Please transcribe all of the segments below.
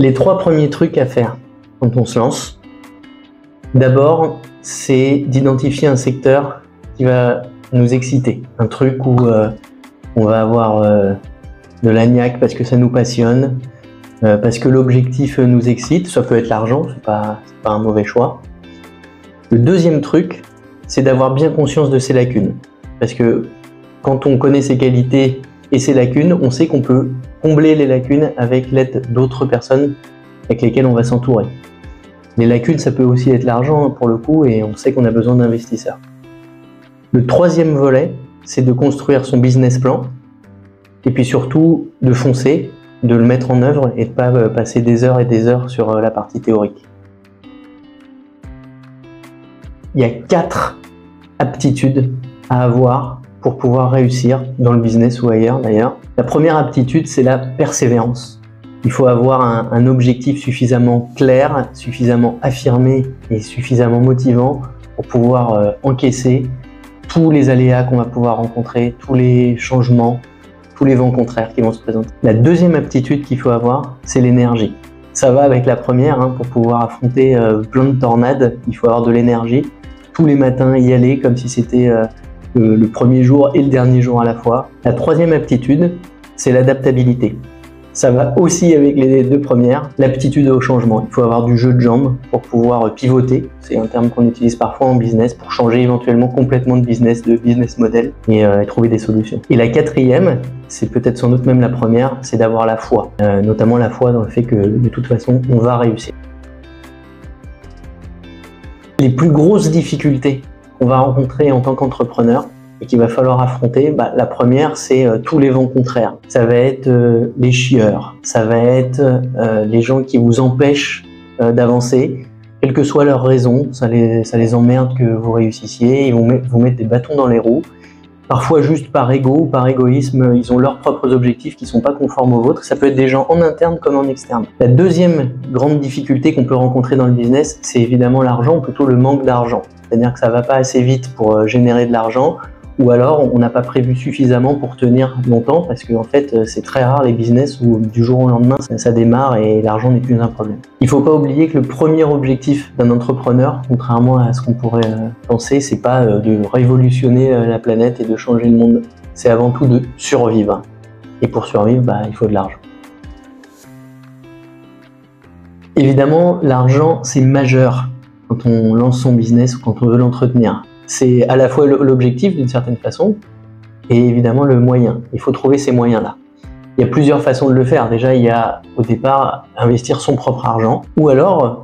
Les 3 premiers trucs à faire quand on se lance, d'abord, c'est d'identifier un secteur qui va nous exciter. Un truc où on va avoir de la niaque parce que ça nous passionne, parce que l'objectif nous excite. Ça peut être l'argent, c'est pas un mauvais choix. Le deuxième truc, c'est d'avoir bien conscience de ses lacunes. Parce que quand on connaît ses qualités et ses lacunes, on sait qu'on peut combler les lacunes avec l'aide d'autres personnes avec lesquelles on va s'entourer. Les lacunes, ça peut aussi être l'argent pour le coup, et on sait qu'on a besoin d'investisseurs. Le troisième volet, c'est de construire son business plan, et puis surtout de foncer, de le mettre en œuvre et de ne pas passer des heures et des heures sur la partie théorique. Il y a 4 aptitudes à avoir pour pouvoir réussir dans le business ou ailleurs d'ailleurs. La première aptitude, c'est la persévérance. Il faut avoir un objectif suffisamment clair, suffisamment affirmé et suffisamment motivant pour pouvoir encaisser tous les aléas qu'on va pouvoir rencontrer, tous les changements, tous les vents contraires qui vont se présenter. La deuxième aptitude qu'il faut avoir, c'est l'énergie. Ça va avec la première, pour pouvoir affronter plein de tornades, il faut avoir de l'énergie. Tous les matins y aller comme si c'était le premier jour et le dernier jour à la fois. La troisième aptitude, c'est l'adaptabilité. Ça va aussi avec les 2 premières, l'aptitude au changement. Il faut avoir du jeu de jambes pour pouvoir pivoter. C'est un terme qu'on utilise parfois en business pour changer éventuellement complètement de business model et trouver des solutions. Et la quatrième, c'est peut-être sans doute même la première, c'est d'avoir la foi. Notamment la foi dans le fait que de toute façon, on va réussir. Les plus grosses difficultés qu'on va rencontrer en tant qu'entrepreneur et qu'il va falloir affronter, la première, c'est tous les vents contraires. Ça va être les chieurs, ça va être les gens qui vous empêchent d'avancer, quelle que soit leur raison, ça les emmerde que vous réussissiez, ils vont vous mettre des bâtons dans les roues. Parfois juste par ego ou par égoïsme, ils ont leurs propres objectifs qui ne sont pas conformes aux vôtres. Ça peut être des gens en interne comme en externe. La deuxième grande difficulté qu'on peut rencontrer dans le business, c'est évidemment l'argent, ou plutôt le manque d'argent. C'est-à-dire que ça ne va pas assez vite pour générer de l'argent, ou alors on n'a pas prévu suffisamment pour tenir longtemps, parce que en fait c'est très rare les business où du jour au lendemain ça démarre et l'argent n'est plus un problème. Il ne faut pas oublier que le premier objectif d'un entrepreneur, contrairement à ce qu'on pourrait penser, c'est pas de révolutionner la planète et de changer le monde, c'est avant tout de survivre. Et pour survivre, il faut de l'argent. Évidemment, l'argent c'est majeur quand on lance son business ou quand on veut l'entretenir. C'est à la fois l'objectif d'une certaine façon et évidemment le moyen. Il faut trouver ces moyens-là. Il y a plusieurs façons de le faire. Déjà, il y a au départ investir son propre argent ou alors,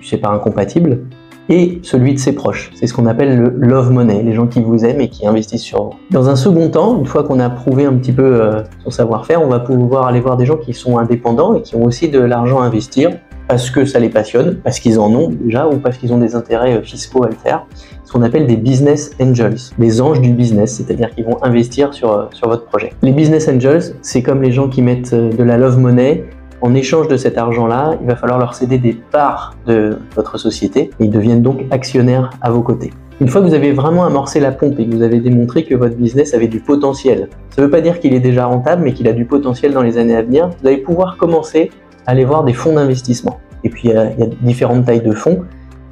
c'est pas incompatible, et celui de ses proches. C'est ce qu'on appelle le love money, les gens qui vous aiment et qui investissent sur vous. Dans un second temps, une fois qu'on a prouvé un petit peu son savoir-faire, on va pouvoir aller voir des gens qui sont indépendants et qui ont aussi de l'argent à investir parce que ça les passionne, parce qu'ils en ont déjà ou parce qu'ils ont des intérêts fiscaux à le faire. Ce qu'on appelle des business angels, des anges du business, c'est-à-dire qu'ils vont investir sur votre projet. Les business angels, c'est comme les gens qui mettent de la love money. En échange de cet argent-là, il va falloir leur céder des parts de votre société et ils deviennent donc actionnaires à vos côtés. Une fois que vous avez vraiment amorcé la pompe et que vous avez démontré que votre business avait du potentiel, ça ne veut pas dire qu'il est déjà rentable, mais qu'il a du potentiel dans les années à venir, vous allez pouvoir commencer à aller voir des fonds d'investissement. Et puis il y a différentes tailles de fonds,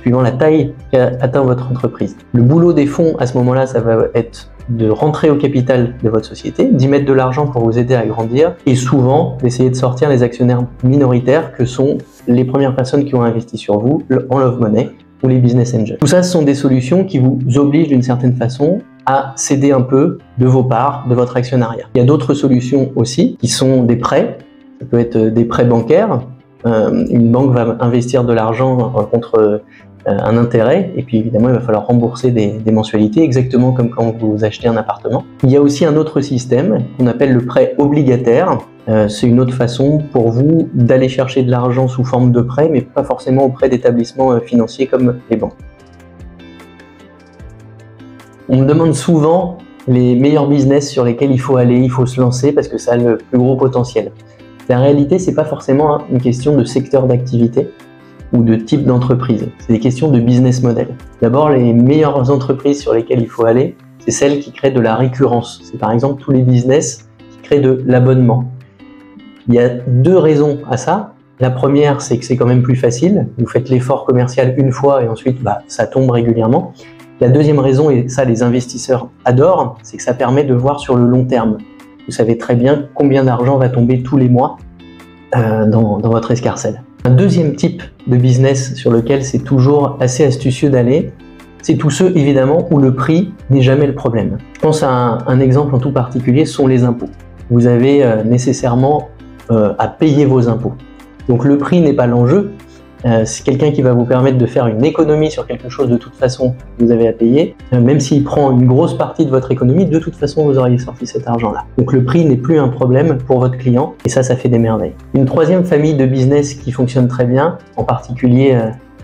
suivant la taille qu'a atteint votre entreprise. Le boulot des fonds à ce moment-là, ça va être de rentrer au capital de votre société, d'y mettre de l'argent pour vous aider à grandir et souvent d'essayer de sortir les actionnaires minoritaires que sont les premières personnes qui ont investi sur vous en love money ou les business angels. Tout ça, ce sont des solutions qui vous obligent d'une certaine façon à céder un peu de vos parts, de votre actionnariat. Il y a d'autres solutions aussi qui sont des prêts. Ça peut être des prêts bancaires. Une banque va investir de l'argent contre un intérêt et puis évidemment il va falloir rembourser des mensualités exactement comme quand vous achetez un appartement. Il y a aussi un autre système qu'on appelle le prêt obligataire. C'est une autre façon pour vous d'aller chercher de l'argent sous forme de prêt, mais pas forcément auprès d'établissements financiers comme les banques. On me demande souvent les meilleurs business sur lesquels il faut aller, il faut se lancer parce que ça a le plus gros potentiel. La réalité, c'est pas forcément une question de secteur d'activité ou de type d'entreprise, c'est des questions de business model. D'abord, les meilleures entreprises sur lesquelles il faut aller, c'est celles qui créent de la récurrence. C'est par exemple tous les business qui créent de l'abonnement. Il y a deux raisons à ça. La première, c'est que c'est quand même plus facile. Vous faites l'effort commercial une fois et ensuite ça tombe régulièrement. La deuxième raison, et ça les investisseurs adorent, c'est que ça permet de voir sur le long terme. Vous savez très bien combien d'argent va tomber tous les mois dans votre escarcelle. Un deuxième type de business sur lequel c'est toujours assez astucieux d'aller, c'est tous ceux évidemment où le prix n'est jamais le problème. Je pense à un exemple en tout particulier, ce sont les impôts. Vous avez nécessairement à payer vos impôts. Donc le prix n'est pas l'enjeu, c'est quelqu'un qui va vous permettre de faire une économie sur quelque chose de toute façon que vous avez à payer. Même s'il prend une grosse partie de votre économie, de toute façon vous auriez sorti cet argent-là. Donc le prix n'est plus un problème pour votre client et ça fait des merveilles. Une troisième famille de business qui fonctionne très bien, en particulier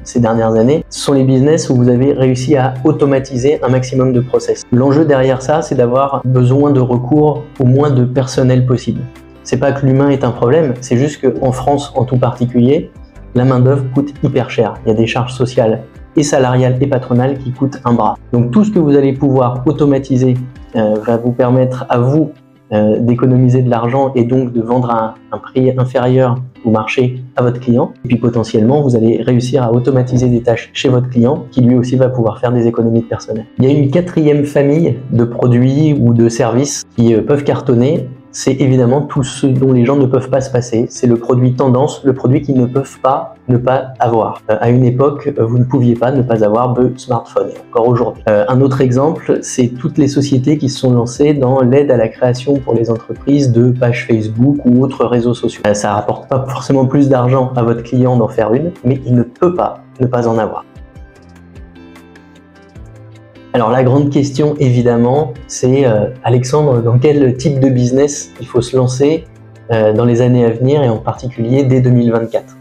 ces dernières années, ce sont les business où vous avez réussi à automatiser un maximum de process. L'enjeu derrière ça, c'est d'avoir besoin de recours au moins de personnel possible. C'est pas que l'humain est un problème, c'est juste qu'en France en tout particulier, la main-d'œuvre coûte hyper cher. Il y a des charges sociales et salariales et patronales qui coûtent un bras. Donc tout ce que vous allez pouvoir automatiser va vous permettre à vous d'économiser de l'argent et donc de vendre à un prix inférieur au marché à votre client. Et puis potentiellement, vous allez réussir à automatiser des tâches chez votre client qui lui aussi va pouvoir faire des économies de personnel. Il y a une quatrième famille de produits ou de services qui peuvent cartonner. C'est évidemment tout ce dont les gens ne peuvent pas se passer. C'est le produit tendance, le produit qu'ils ne peuvent pas ne pas avoir. À une époque, vous ne pouviez pas ne pas avoir de smartphone, encore aujourd'hui. Un autre exemple, c'est toutes les sociétés qui se sont lancées dans l'aide à la création pour les entreprises de pages Facebook ou autres réseaux sociaux. Ça rapporte pas forcément plus d'argent à votre client d'en faire une, mais il ne peut pas ne pas en avoir. Alors la grande question évidemment, c'est Alexandre, dans quel type de business il faut se lancer dans les années à venir et en particulier dès 2024.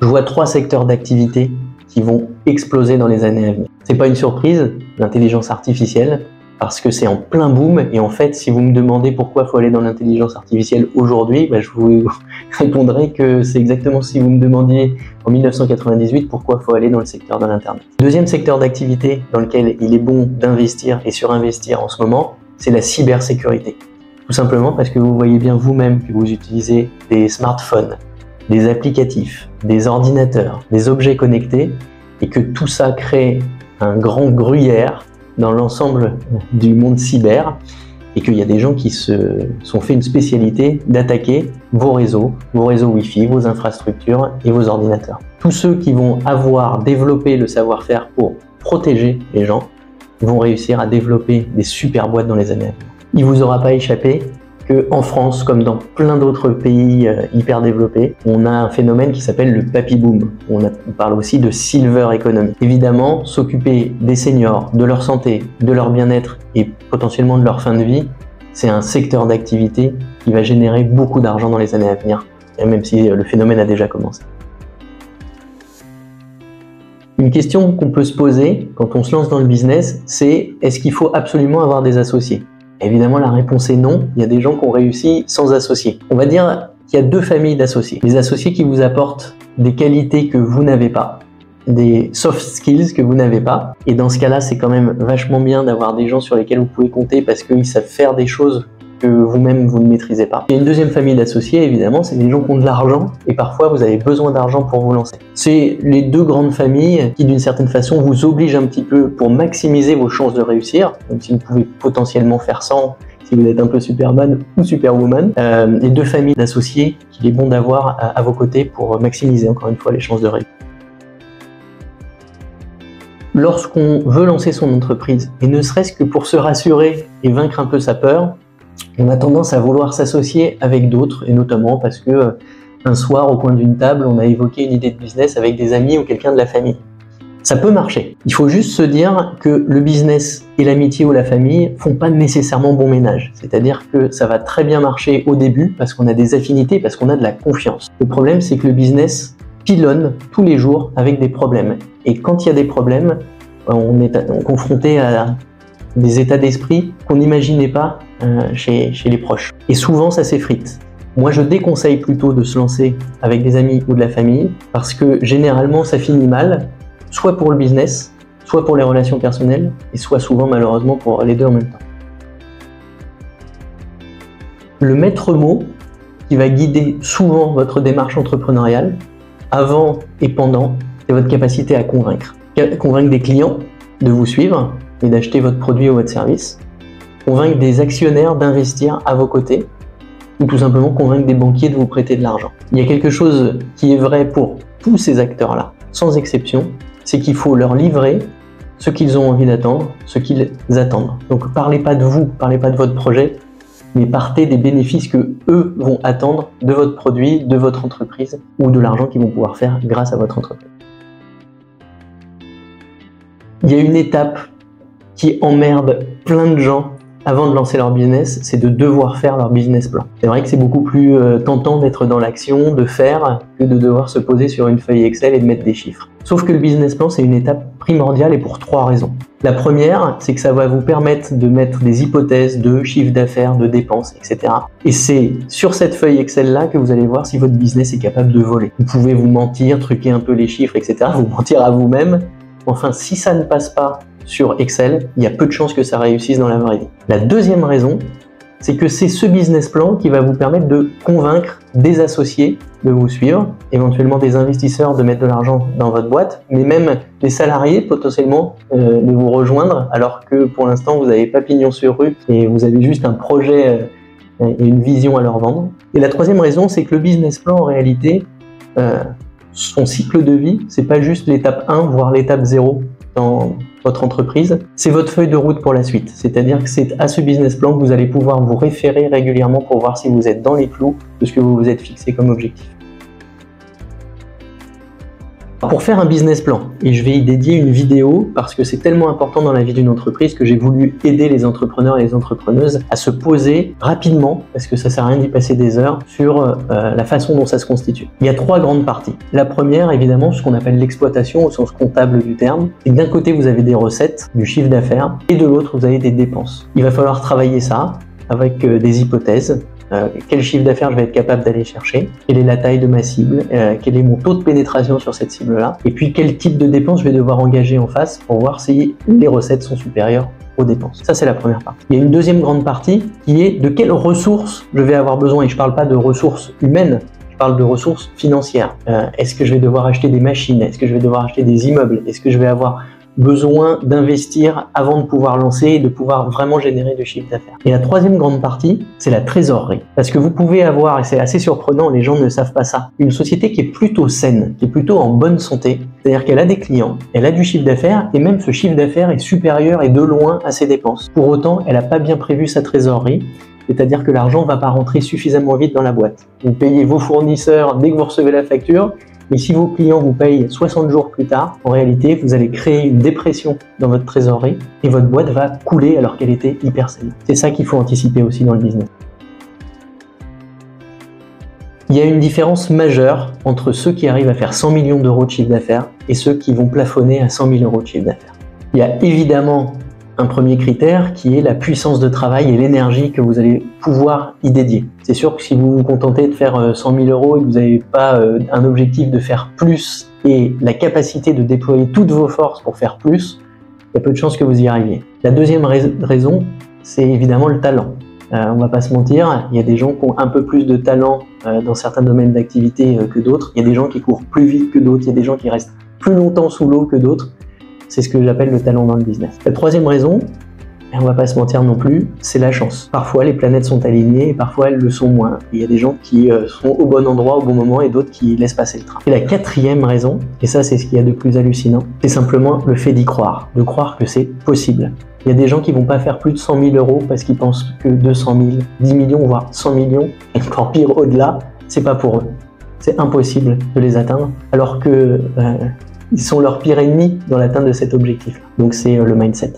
Je vois 3 secteurs d'activité qui vont exploser dans les années à venir. C'est pas une surprise, l'intelligence artificielle, parce que c'est en plein boom et en fait si vous me demandez pourquoi il faut aller dans l'intelligence artificielle aujourd'hui, je vous répondrai que c'est exactement si vous me demandiez en 1998 pourquoi il faut aller dans le secteur de l'internet. Deuxième secteur d'activité dans lequel il est bon d'investir et surinvestir en ce moment, c'est la cybersécurité. Tout simplement parce que vous voyez bien vous-même que vous utilisez des smartphones, des applicatifs, des ordinateurs, des objets connectés et que tout ça crée un grand gruyère dans l'ensemble du monde cyber et qu'il y a des gens qui se sont fait une spécialité d'attaquer vos réseaux Wi-Fi, vos infrastructures et vos ordinateurs. Tous ceux qui vont avoir développé le savoir-faire pour protéger les gens vont réussir à développer des super boîtes dans les années à venir. Il vous aura pas échappé qu'en France, comme dans plein d'autres pays hyper développés, on a un phénomène qui s'appelle le papy boom. On parle aussi de silver economy. Évidemment, s'occuper des seniors, de leur santé, de leur bien-être et potentiellement de leur fin de vie, c'est un secteur d'activité qui va générer beaucoup d'argent dans les années à venir, même si le phénomène a déjà commencé. Une question qu'on peut se poser quand on se lance dans le business, c'est est-ce qu'il faut absolument avoir des associés ? Évidemment, la réponse est non. Il y a des gens qui ont réussi sans associés. On va dire qu'il y a 2 familles d'associés. Les associés qui vous apportent des qualités que vous n'avez pas, des soft skills que vous n'avez pas. Et dans ce cas-là, c'est quand même vachement bien d'avoir des gens sur lesquels vous pouvez compter parce qu'ils savent faire des choses que vous-même vous ne maîtrisez pas. Il y a une deuxième famille d'associés, évidemment, c'est des gens qui ont de l'argent et parfois vous avez besoin d'argent pour vous lancer. C'est les 2 grandes familles qui d'une certaine façon vous obligent un petit peu pour maximiser vos chances de réussir, même si vous pouvez potentiellement faire 100 si vous êtes un peu Superman ou Superwoman. Les 2 familles d'associés qu'il est bon d'avoir à vos côtés pour maximiser encore une fois les chances de réussir. Lorsqu'on veut lancer son entreprise, et ne serait-ce que pour se rassurer et vaincre un peu sa peur, on a tendance à vouloir s'associer avec d'autres, et notamment parce que un soir, au coin d'une table, on a évoqué une idée de business avec des amis ou quelqu'un de la famille. Ça peut marcher. Il faut juste se dire que le business et l'amitié ou la famille font pas nécessairement bon ménage. C'est-à-dire que ça va très bien marcher au début parce qu'on a des affinités, parce qu'on a de la confiance. Le problème, c'est que le business pilonne tous les jours avec des problèmes. Et quand il y a des problèmes, on est confronté à des états d'esprit qu'on n'imaginait pas chez les proches. Et souvent, ça s'effrite. Moi, je déconseille plutôt de se lancer avec des amis ou de la famille parce que généralement, ça finit mal, soit pour le business, soit pour les relations personnelles, et soit souvent, malheureusement, pour les 2 en même temps. Le maître mot, qui va guider souvent votre démarche entrepreneuriale, avant et pendant, c'est votre capacité à convaincre. Convaincre des clients de vous suivre et d'acheter votre produit ou votre service. Convaincre des actionnaires d'investir à vos côtés. Ou tout simplement convaincre des banquiers de vous prêter de l'argent. Il y a quelque chose qui est vrai pour tous ces acteurs-là, sans exception, c'est qu'il faut leur livrer ce qu'ils ont envie d'attendre, ce qu'ils attendent. Donc parlez pas de vous, parlez pas de votre projet, mais partez des bénéfices que eux vont attendre de votre produit, de votre entreprise ou de l'argent qu'ils vont pouvoir faire grâce à votre entreprise. Il y a une étape qui emmerde plein de gens avant de lancer leur business, c'est de devoir faire leur business plan. C'est vrai que c'est beaucoup plus tentant d'être dans l'action, de faire, que de devoir se poser sur une feuille Excel et de mettre des chiffres. Sauf que le business plan, c'est une étape primordiale et pour 3 raisons. La première, c'est que ça va vous permettre de mettre des hypothèses de chiffre d'affaires, de dépenses, etc. Et c'est sur cette feuille Excel-là que vous allez voir si votre business est capable de voler. Vous pouvez vous mentir, truquer un peu les chiffres, etc. Vous mentir à vous-même. Enfin, si ça ne passe pas sur Excel, il y a peu de chances que ça réussisse dans la vraie vie. La deuxième raison, c'est que c'est ce business plan qui va vous permettre de convaincre des associés de vous suivre, éventuellement des investisseurs de mettre de l'argent dans votre boîte, mais même des salariés potentiellement de vous rejoindre, alors que pour l'instant vous n'avez pas pignon sur rue et vous avez juste un projet et une vision à leur vendre. Et la troisième raison, c'est que le business plan en réalité, son cycle de vie, c'est pas juste l'étape 1, voire l'étape 0 dans votre entreprise, c'est votre feuille de route pour la suite. C'est-à-dire que c'est à ce business plan que vous allez pouvoir vous référer régulièrement pour voir si vous êtes dans les clous de ce que vous vous êtes fixé comme objectif. Pour faire un business plan, et je vais y dédier une vidéo parce que c'est tellement important dans la vie d'une entreprise que j'ai voulu aider les entrepreneurs et les entrepreneuses à se poser rapidement, parce que ça sert à rien d'y passer des heures, sur la façon dont ça se constitue. Il y a 3 grandes parties. La première, évidemment, ce qu'on appelle l'exploitation au sens comptable du terme, c'est que d'un côté vous avez des recettes, du chiffre d'affaires, et de l'autre vous avez des dépenses. Il va falloir travailler ça avec des hypothèses. Quel chiffre d'affaires je vais être capable d'aller chercher, quelle est la taille de ma cible, quel est mon taux de pénétration sur cette cible-là, et puis quel type de dépenses je vais devoir engager en face pour voir si les recettes sont supérieures aux dépenses. Ça, c'est la première partie. Il y a une deuxième grande partie qui est de quelles ressources je vais avoir besoin, et je ne parle pas de ressources humaines, je parle de ressources financières. Est-ce que je vais devoir acheter des machines? Est-ce que je vais devoir acheter des immeubles? Est-ce que je vais avoir besoin d'investir avant de pouvoir lancer et de pouvoir vraiment générer du chiffre d'affaires? Et la troisième grande partie, c'est la trésorerie. Parce que vous pouvez avoir, et c'est assez surprenant, les gens ne savent pas ça, une société qui est plutôt saine, qui est plutôt en bonne santé, c'est-à-dire qu'elle a des clients, elle a du chiffre d'affaires, et même ce chiffre d'affaires est supérieur et de loin à ses dépenses. Pour autant, elle n'a pas bien prévu sa trésorerie, c'est-à-dire que l'argent ne va pas rentrer suffisamment vite dans la boîte. Vous payez vos fournisseurs dès que vous recevez la facture, mais si vos clients vous payent 60 jours plus tard, en réalité, vous allez créer une dépression dans votre trésorerie et votre boîte va couler alors qu'elle était hyper saine. C'est ça qu'il faut anticiper aussi dans le business. Il y a une différence majeure entre ceux qui arrivent à faire 100 millions d'euros de chiffre d'affaires et ceux qui vont plafonner à 100 000 euros de chiffre d'affaires. Il y a évidemment un premier critère qui est la puissance de travail et l'énergie que vous allez pouvoir y dédier. C'est sûr que si vous vous contentez de faire 100 000 euros et que vous n'avez pas un objectif de faire plus et la capacité de déployer toutes vos forces pour faire plus, il y a peu de chances que vous y arriviez. La deuxième raison, c'est évidemment le talent. On va pas se mentir, il y a des gens qui ont un peu plus de talent dans certains domaines d'activité que d'autres. Il y a des gens qui courent plus vite que d'autres, il y a des gens qui restent plus longtemps sous l'eau que d'autres. C'est ce que j'appelle le talent dans le business. La troisième raison, et on va pas se mentir non plus, c'est la chance. Parfois les planètes sont alignées et parfois elles le sont moins. Il y a des gens qui sont au bon endroit au bon moment et d'autres qui laissent passer le train. Et la quatrième raison, et ça c'est ce qu'il y a de plus hallucinant, c'est simplement le fait d'y croire, de croire que c'est possible. Il y a des gens qui vont pas faire plus de 100 000 euros parce qu'ils pensent que 200 000, 10 millions, voire 100 millions, et encore pire au-delà, c'est pas pour eux. C'est impossible de les atteindre, alors que ils sont leur pire ennemi dans l'atteinte de cet objectif. Donc c'est le mindset.